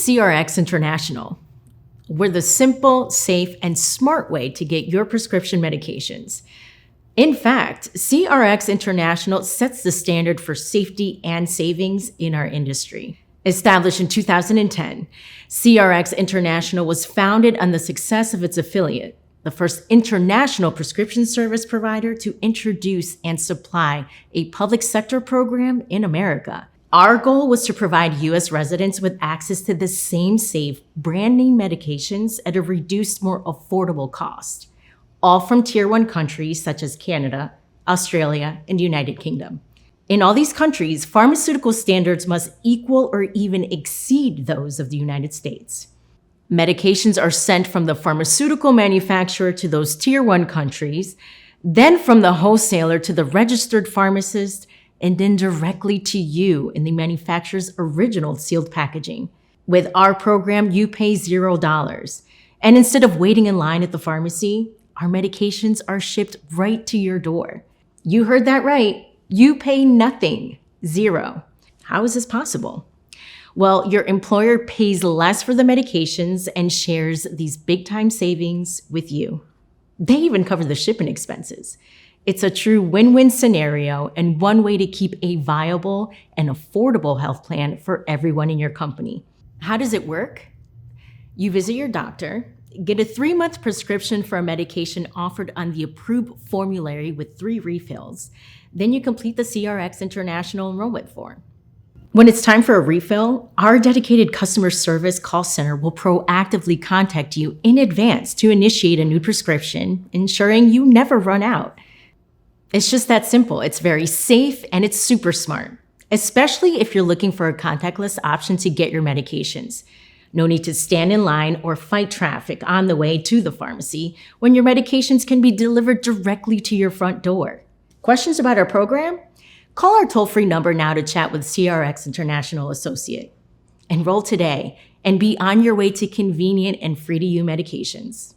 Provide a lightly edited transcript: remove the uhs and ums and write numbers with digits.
CRX International? We're the simple, safe, and smart way to get your prescription medications. In fact, CRX International sets the standard for safety and savings in our industry. Established in 2010, CRX International was founded on the success of its affiliate, the first international prescription service provider to introduce and supply a public sector program in America. Our goal was to provide U.S. residents with access to the same safe, brand-name medications at a reduced, more affordable cost, all from Tier 1 countries such as Canada, Australia, and the United Kingdom. In all these countries, pharmaceutical standards must equal or even exceed those of the United States. Medications are sent from the pharmaceutical manufacturer to those Tier 1 countries, then from the wholesaler to the registered pharmacist, and then directly to you in the manufacturer's original sealed packaging. With our program, you pay $0. And instead of waiting in line at the pharmacy, our medications are shipped right to your door. You heard that right. You pay nothing, zero. How is this possible? Well, your employer pays less for the medications and shares these big-time savings with you. They even cover the shipping expenses. It's a true win-win scenario and one way to keep a viable and affordable health plan for everyone in your company. How does it work? You visit your doctor, get a 3-month prescription for a medication offered on the approved formulary with 3 refills. Then you complete the CRX International enrollment form. When it's time for a refill, our dedicated customer service call center will proactively contact you in advance to initiate a new prescription, ensuring you never run out. It's just that simple. It's very safe and it's super smart, especially if you're looking for a contactless option to get your medications. No need to stand in line or fight traffic on the way to the pharmacy when your medications can be delivered directly to your front door. Questions about our program? Call our toll-free number now to chat with CRX International Associate. Enroll today and be on your way to convenient and free-to-use medications.